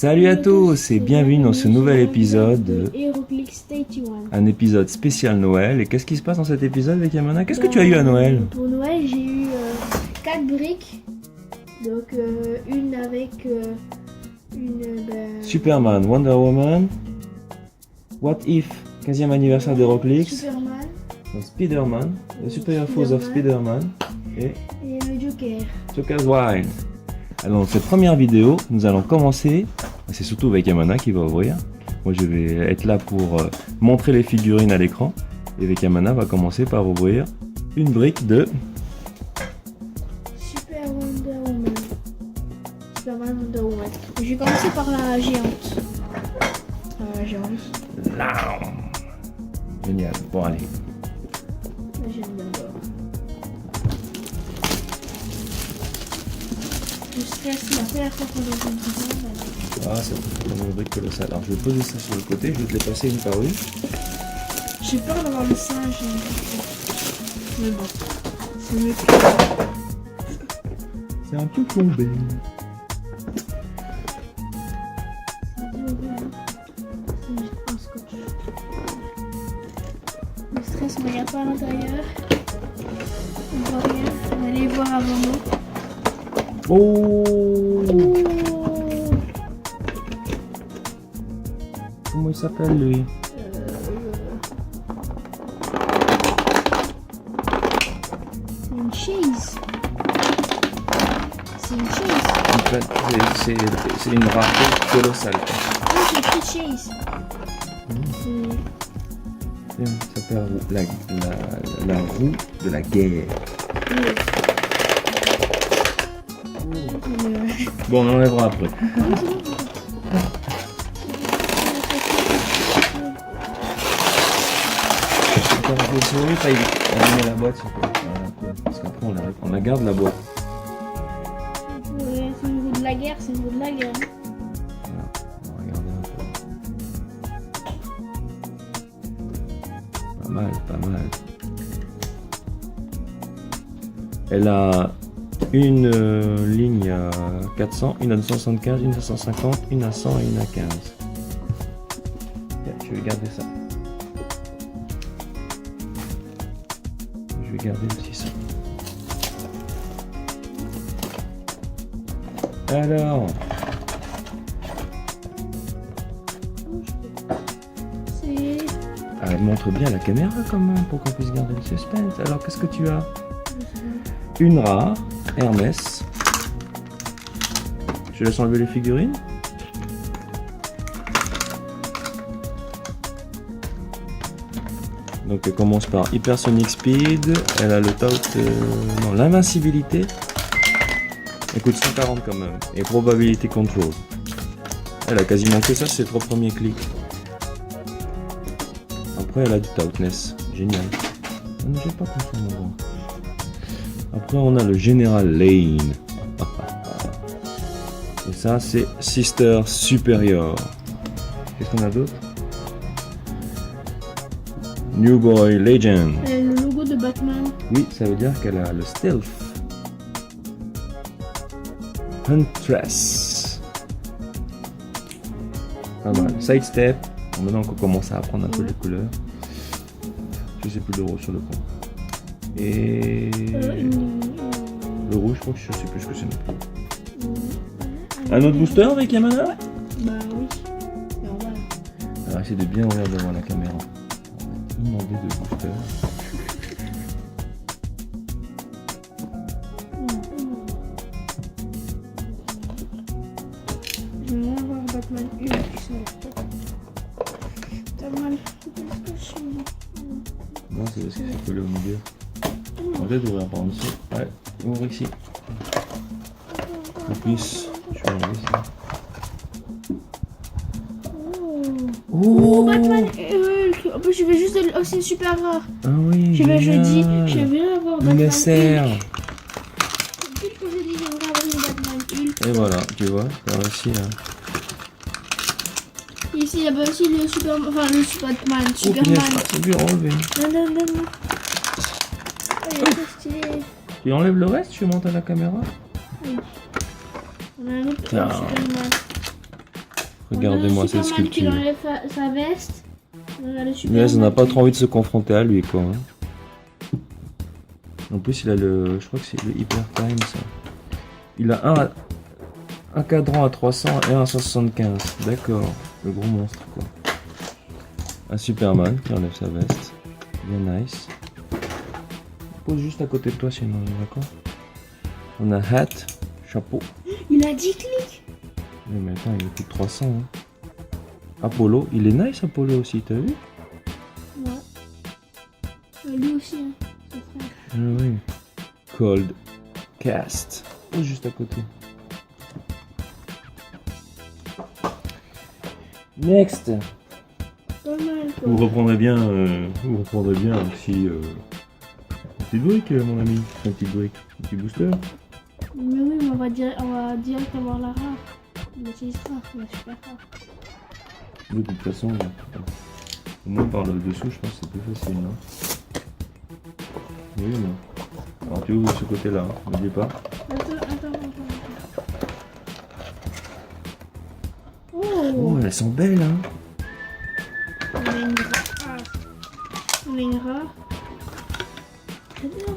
Salut à tous et bienvenue dans ce nouvel épisode de HeroClix 81. un épisode spécial Noël. Et qu'est-ce qui se passe dans cet épisode avec Yamana? Qu'est-ce que tu as eu à Noël? Pour Noël, j'ai eu 4 briques. Donc une avec Superman, Wonder Woman, What If, 15e anniversaire d'HeroClix, Superman Spider-Man, The Superior Force of Spider-Man et et le Joker. Joker's Wild. Alors dans cette première vidéo, nous allons commencer, c'est surtout avec Yamana qui va ouvrir. Moi je vais être là pour montrer les figurines à l'écran. Et avec Yamana va commencer par ouvrir une brique de Super Wonder Woman. Superman Wonder Woman. Je vais commencer par la géante. La géante. Là. Génial, bon allez. La géante d'abord. Je stresse la première fois qu'on ouvre une brique. Ah c'est comme une brique colossale. Alors je vais poser ça sur le côté, je vais te les passer une par une. J'ai peur d'avoir le singe. Mais bon, c'est mieux que... C'est un peu tombé. Le stress, on regarde pas à l'intérieur. On voit rien. On va aller voir avant nous. Oh, comment il s'appelle lui? C'est une chaise. C'est une chaise. C'est une rareté colossale. Oui, c'est une petite chaise. Ça s'appelle la roue de la guerre. Bon, on enlèvera après. On met la boîte, parce qu'après on la garde la boîte. Ouais, c'est au niveau de la guerre, c'est au niveau de la guerre. Voilà, on va regarder un peu. Pas mal, pas mal. Elle a une ligne à 400, une à 275, une à 150, une à 100 et une à 15. Tiens, je vais garder ça. Je vais garder aussi ça. Alors, C'est... ah, elle montre bien la caméra quand même pour qu'on puisse garder le suspense. Alors, qu'est-ce que tu as? Une rare, Hermès. Je laisse enlever les figurines. Donc elle commence par Hypersonic Speed. Elle a le tout, non, l'invincibilité. Elle coûte 140 quand même. Et Probability Control. Elle a quasiment que ça, ses 3 premiers clics. Après elle a du Toughness. Génial. Ne j'ai pas compris mon droit. Après on a le General Lane. Et ça c'est Sister Superior. Qu'est-ce qu'on a d'autre? New Boy Legend. Le logo de Batman. Oui, ça veut dire qu'elle a le Stealth. Huntress. Pas mal. Sidestep. Bon, maintenant qu'on commence à apprendre un peu les couleurs. Je sais plus l'euro sur le pont. Et le rouge, je crois que je sais plus ce que c'est non plus. Un autre booster avec Yamana? Bah oui. Normal. Alors essayez de bien ouvrir devant la caméra. On va inonder de booster. Je vais voir Batman 1 qui sont là. Batman. Non, c'est parce que c'est collé au milieu. On va peut-être ouvrir par en dessous. Ouais, ouvre ici. En plus, je vais enlever ça. Oh, Batman Hulk. En plus, je vais juste... Oh, c'est super rare. Ah oui, Je dis, génial. j'aime bien avoir Une Batman SR. Hulk. Depuis que j'ai dit, j'aimerais avoir une Batman Hulk. Et voilà, tu vois, t'as réussi à... Ici, il y avait aussi le Superman... Enfin, le Batman, Oh, Superman. punaise, c'est dur à enlever. Non. Oh, il est trop stylé. Tu enlèves le reste, tu montes à la caméra. Oui. On a un autre Tiens. Superman. Regardez-moi cette Superman qui sculpture. enlève sa veste. On a le Mais Superman on n'a pas qui- trop envie de se confronter à lui, quoi. Hein. En plus, il a le... Je crois que c'est le Hyper Time, ça. Il a un cadran à 300 et un à 175. D'accord. Le gros monstre, quoi. Un Superman qui enlève sa veste. Bien nice. Pose juste à côté de toi, sinon, d'accord. On a hat, chapeau. Il a 10 clics. Oui, mais attends, il coûte 300. Hein. Apollo, il est nice, Apollo aussi, t'as vu? Ouais. Lui aussi, hein, son frère. Ah oui. Cold Cast. Oh, juste à côté. Next. Pas mal, quoi. Vous reprendrez bien un petit brick, mon ami. Un petit brick, un petit booster. Mais oui, mais on va direct avoir la rare. Mais c'est rare, la super rare. De toute façon, au moins par le dessous, je pense que c'est plus facile, non? Oui, non. Alors tu ouvres de ce côté-là, hein, n'oubliez pas. Attends. Oh, Oh, elles sont belles, hein. on a une rare. On a une rare.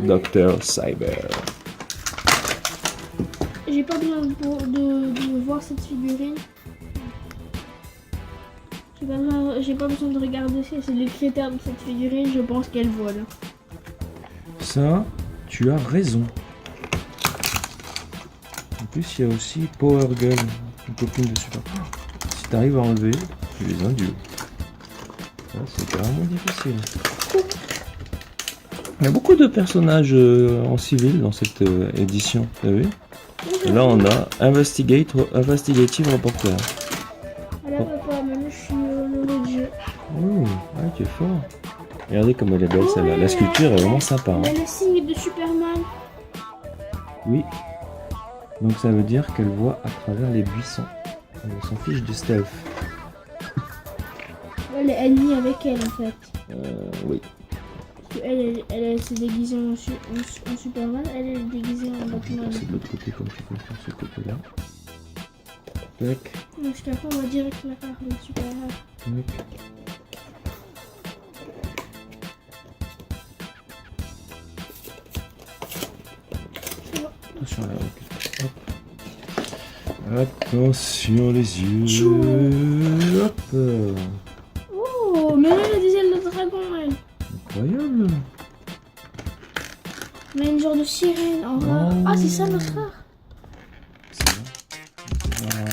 Dr. Cyber. J'ai pas besoin de voir cette figurine. J'ai pas besoin de regarder si c'est les critères de cette figurine, je pense qu'elle vole. Ça, tu as raison. En plus, il y a aussi Power Girl, une copine de Super. Si t'arrives à enlever, tu es un dieu. Ça, c'est carrément difficile. Il y a beaucoup de personnages en civil dans cette édition, t'as vu? Et là, on a Investigative Reporter. Alors papa, maintenant je suis le jeu. Oh, ouais, tu es fort. Regardez comme elle est belle celle-là. La sculpture est vraiment sympa. Hein. Elle a le signe de Superman. Oui. Donc ça veut dire qu'elle voit à travers les buissons. Elle s'en fiche du stealth. Elle est ennemie avec elle en fait. Oui. Parce que elle s'est déguisée en Superman, elle est déguisée en Batman. C'est de l'autre côté comme tu peux faire ce côté-là. Tac, Parce qu'après on va direct la faire le Superman. tac. Attention là, ok. Hop. Attention les yeux. Chou. Hop. Oh, mais elle a des ailes de dragon, elle. Incroyable. On a une genre de sirène en rare. Oh. Ah, c'est ça notre rare. C'est vrai.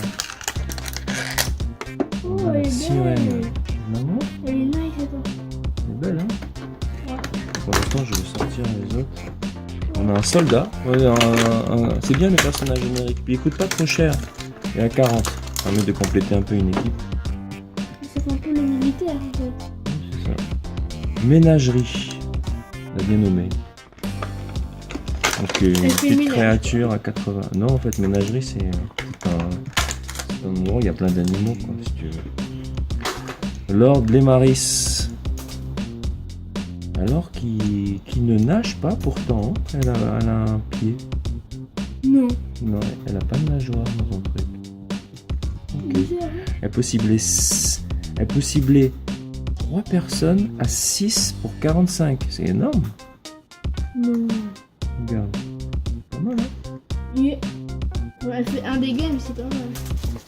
Oh, On a elle la est sirène. belle. Maman, Elle est nice, attends. elle est belle, hein? Ouais. Pour l'instant, je vais sortir les autres. On a un soldat. Ouais, c'est bien le personnage générique. Puis il coûte pas trop cher. Il est à 40. Ça permet de compléter un peu une équipe. C'est un peu le militaire en fait. C'est ça. Ménagerie. La bien nommée. Donc une Elle fait petite ménage. créature à 80. Non, en fait, ménagerie, c'est un endroit où il y a plein d'animaux, quoi, si tu veux. Lord Lemaris. Alors qui ne nage pas pourtant, elle a un pied. Non. Non, elle a pas de nageoire dans son truc. Ok. Bizarre, hein. Elle peut cibler 3 personnes à 6 pour 45. C'est énorme. Non. Regarde. Pas mal, hein? Yeah. Ouais, elle fait un des games, c'est pas mal.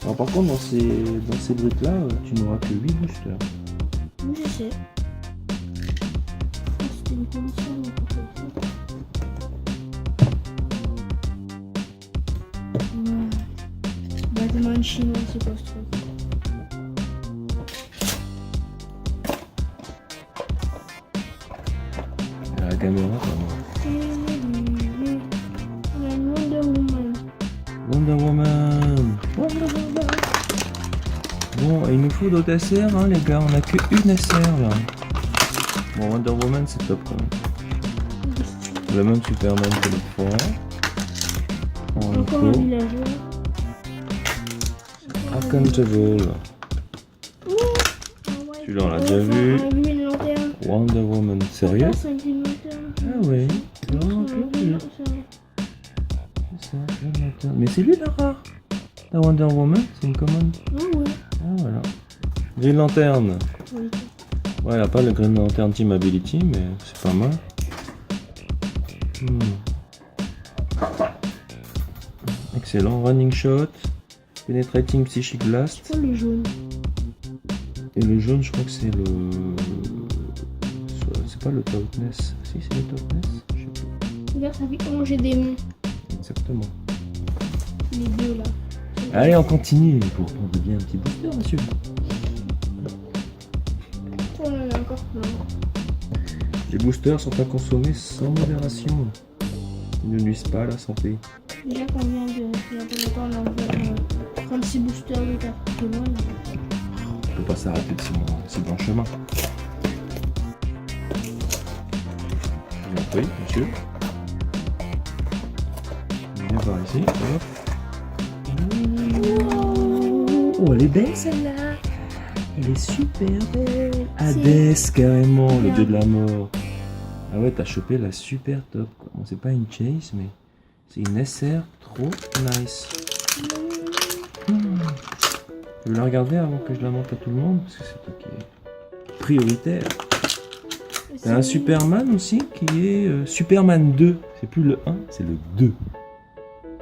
Alors, par contre, dans ces briques-là, tu n'auras que 8 boosters. Oui, je sais. Ah, c'était une condition n'importe quoi. Ouais. Batman chinois, c'est quoi ce truc? La caméra, pardon. On a une Wonder Woman. Wonder Woman. Bon, il nous faut d'autres SR, hein, les gars. On a que une SR, là. Bon, Wonder Woman, c'est top, quand même. Le même Superman que l'autre fois. En Encore un info. villageois. Accountable. Celui-là, on l'a déjà vu. Un Green Lantern. Wonder Woman. Sérieux? C'est un Green Lantern. Ah oui. Non, Non, c'est un c'est Green- ça, Green Lantern. Mais c'est lui la rare. La Wonder Woman, c'est une commande. Ah ouais. voilà. Green Lantern. Oui. Voilà, pas le Green Lantern Team Ability, mais c'est pas mal. Excellent. Running Shot. Penetrating Psychic Blast. C'est quoi le jaune? Et le jaune, je crois que c'est le... C'est pas le Toughness. Si, c'est le Toughness. Je sais plus. Regarde, ça fait manger des démons. Exactement. Les deux là. Allez, on continue pour qu'on devienne un petit booster, monsieur. Oh là là, encore plein. Les boosters sont à consommer sans modération. Ils ne nuisent pas à la santé. Déjà qu'on vient on a environ 36 boosters de cartes Pokémon. On ne peut pas s'arrêter de si bon chemin. Je vous en prie, monsieur. Viens par ici. Hop. Oh, elle est belle celle-là. Elle est super belle. Hades, carrément, le dieu de la mort. Ah ouais, t'as chopé la super top, quoi. Bon, c'est pas une chase, mais c'est une SR trop nice. Tu veux la regarder avant que je la montre à tout le monde? Parce que c'est toi qui est prioritaire. T'as un Superman aussi qui est Superman 2. C'est plus le 1, c'est le 2.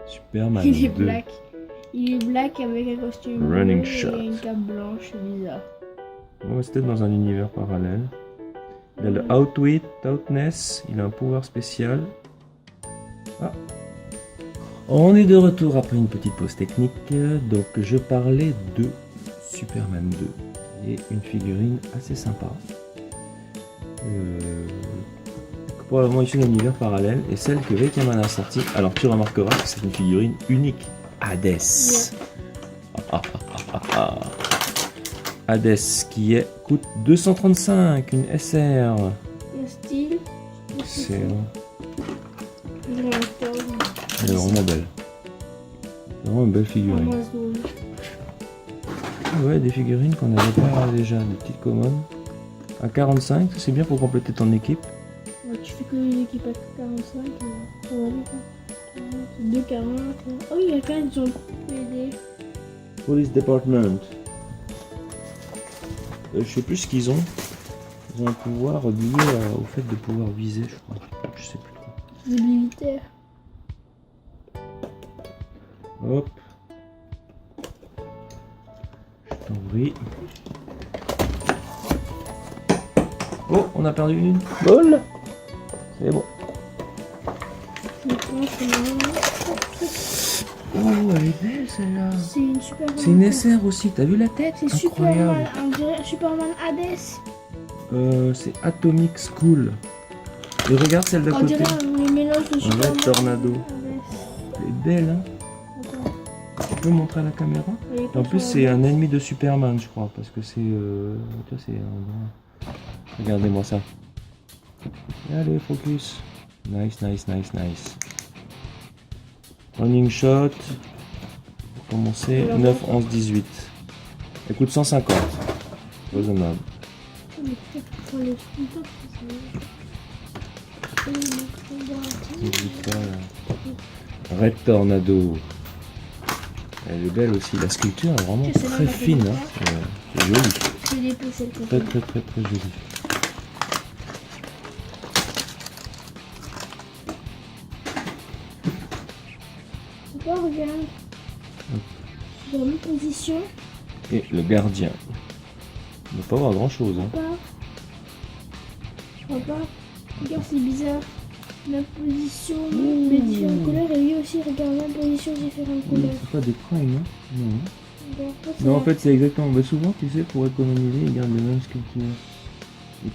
Superman 2. Il est black. Il est black avec un costume Running bleu shot. et une cape blanche bizarre. On va c'était dans un univers parallèle. Il a le Outwit, Outness, il a un pouvoir spécial. Ah. On est de retour après une petite pause technique. Donc je parlais de Superman 2 et une figurine assez sympa. Probablement issue d'un univers parallèle et celle que Vekaman a sortie. Alors tu remarqueras que c'est une figurine unique. Hades. Hades qui coûte 235, une SR. Le style. C'est Elle elle est vraiment belle. C'est vraiment une belle figurine. Ouais, des figurines qu'on n'avait pas déjà, des petites commodes. À 45, c'est bien pour compléter ton équipe. Ouais, tu fais que une équipe à 45. C'est 2,40. Oh, il y a quand même son PD. Police Department. Je sais plus ce qu'ils ont. Ils ont un pouvoir lié au fait de pouvoir viser, je crois. Je sais plus trop. Des militaires. Hop. Je t'en prie. Oh, on a perdu une bolle. C'est bon. Oh, elle est belle celle-là. C'est une Superman. C'est une SR aussi, t'as vu la tête? C'est incroyable. Superman, on dirait Superman Hades. C'est Atomic School. Et regarde celle d'à On côté. dirait un mélange de Superman. Red Tornado. Hades. Elle est belle, hein? Attends. Tu peux montrer à la caméra? Elle est En comme plus, ça, c'est un ennemi de Superman, je crois, parce que c'est. Tu vois, c'est. Regardez-moi ça. Allez, focus. Nice, nice, nice, nice. Running shot. Pour commencer, 9, 11, 18. Elle coûte 150. Raisonnable. Mais peut-être pour les scooters, N'hésite pas, là. Red Tornado. Elle est belle aussi. La sculpture est vraiment Que c'est très là, la fine. caméra. Hein. C'est joli. C'est des pouces, Très, très, très, très joli. Pourquoi regarde? Dans la même position. Et le gardien. Il ne va pas avoir grand chose. Hein. Je crois pas. Regarde, c'est bizarre. La position, mais différentes couleurs. Et lui aussi, regarde la position, différentes couleurs. C'est pas des crimes, hein? Non. Donc, Non, en fait, c'est exactement. Mais souvent, tu sais, pour économiser, ils gardent les mêmes sculptures.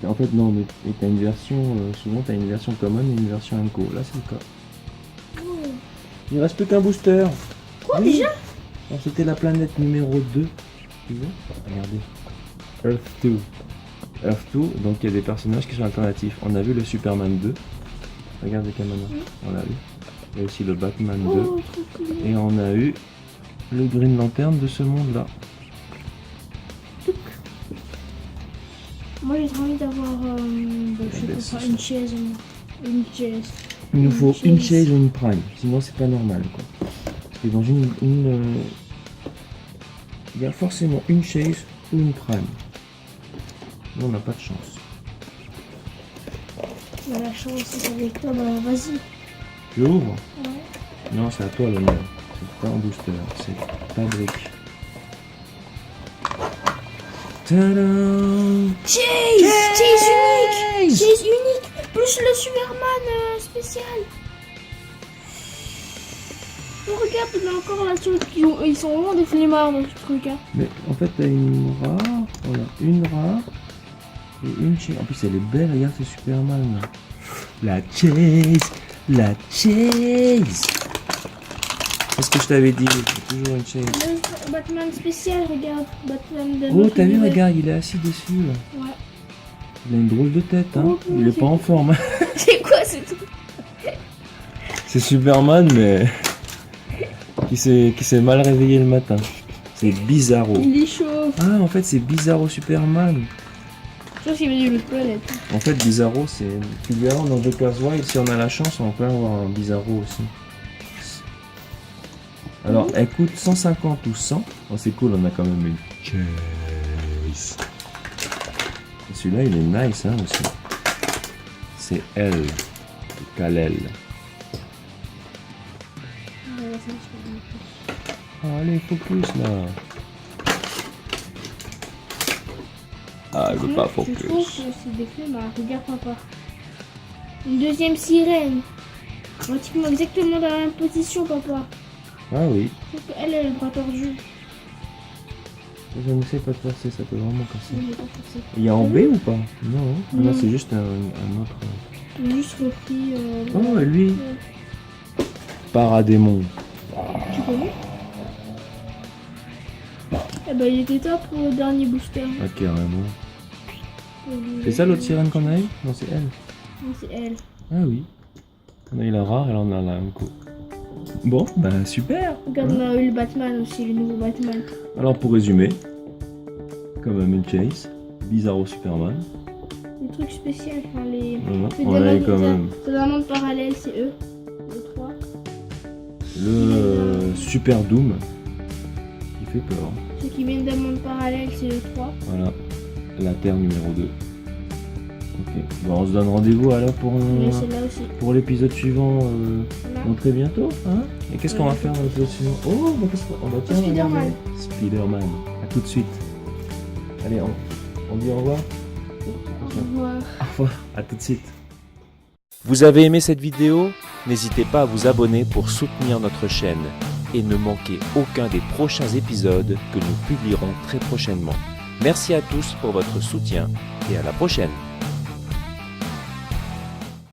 Et en fait, non, mais t'as une version. Souvent, t'as une version common et une version Unco. Là, c'est le cas. oh. Il reste plus qu'un booster. Quoi Oui. déjà? Alors, c'était la planète numéro 2. Tu vois? Regardez. Earth 2. Earth 2, donc il y a des personnages qui sont alternatifs. On a vu le Superman 2. Regardez Kamana. On l'a vu. Il y a aussi le Batman 2. Oh, trop cool. Et on a eu le Green Lantern de ce monde-là. Moi, j'ai trop envie d'avoir je sais pas, une chaise. Une chaise. Il nous faut une chaise. chaise ou une prime, sinon c'est pas normal quoi. Parce que dans il y a forcément une Chase ou une Prime. Nous, on n'a pas de chance. On a la chance, c'est avec toi. Bah, vas-y. Je l'ouvre? Ouais. Non, c'est à toi l'honneur. C'est pas un booster, c'est ta brique. Tadam! Chase! Chase unique! Chase unique! Plus le Superman spécial! Oh, regarde, il y a encore là, ils sont vraiment des flemmards dans ce truc. Hein. Mais en fait, t'as une rare, voilà, une rare et une Chase. En plus, elle est belle, regarde, c'est Superman. Là. La Chase! La Chase! Qu'est-ce que je t'avais dit? C'est toujours une Chase. Le Batman spécial, regarde. Batman de Oh, notre t'as vu, univers. regarde, il est assis dessus là. Ouais. Il a une drôle de tête, hein. Oh, Il est c'est pas en forme. C'est quoi ce truc? C'est Superman, mais qui s'est mal réveillé le matin. C'est Bizarro. Il est chaud. Ah, en fait, c'est Bizarro Superman. Je pense qu'il vient d'une autre planète. En fait, Bizarro, c'est. Tu lui as dans Joker's Wild, si on a la chance, on peut avoir un Bizarro aussi. Alors, elle coûte 150 ou 100. Oh, c'est cool, on a quand même une Chase. Et celui-là, il est nice, hein, aussi. C'est elle. C'est Kal-El. Allez, focus là. Ah, elle veut pas Je trouve que focus. c'est des flemmards. Regarde, papa. Une deuxième sirène. Pratiquement exactement dans la même position, papa. Ah oui. Sauf qu'elle, elle a le bras tordu. Je ne sais pas de passer, ça peut vraiment casser. Je l'ai pas forcé. Il y a en B ou pas? Non, hein. Ah non, Non. c'est juste un autre. J'ai juste repris. Oh, et lui, Paradémon. Tu connais? Eh ben, il était top au dernier booster. Ah, carrément. C'est ça l'autre sirène qu'on a eu? Non, c'est elle. Non, c'est elle. Ah oui. On a eu la rare, elle en a la Unco. Bon, bah super. Regarde, on a eu le Batman aussi, le nouveau Batman. Alors pour résumer, quand même une Chase, Bizarro Superman. Les trucs spéciaux, enfin les. Voilà, C'est on a eu des quand même c'est un monde parallèle, c'est eux. Les trois. le Super Doom qui fait peur. Ceux qui viennent d'un monde parallèle, c'est les trois. Voilà, la Terre numéro 2. Ok, bon, on se donne rendez-vous alors Mais celle-là aussi. pour l'épisode suivant Voilà. donc très bientôt. Hein. Et qu'est-ce qu'on va faire dans l'épisode suivant? Oh, bah, qu'est-ce qu'on va tiens, Spider-Man. regarder. Spider-Man. À tout de suite. Allez, on dit au revoir. Au revoir. Au revoir, à tout de suite. Vous avez aimé cette vidéo? N'hésitez pas à vous abonner pour soutenir notre chaîne et ne manquez aucun des prochains épisodes que nous publierons très prochainement. Merci à tous pour votre soutien et à la prochaine.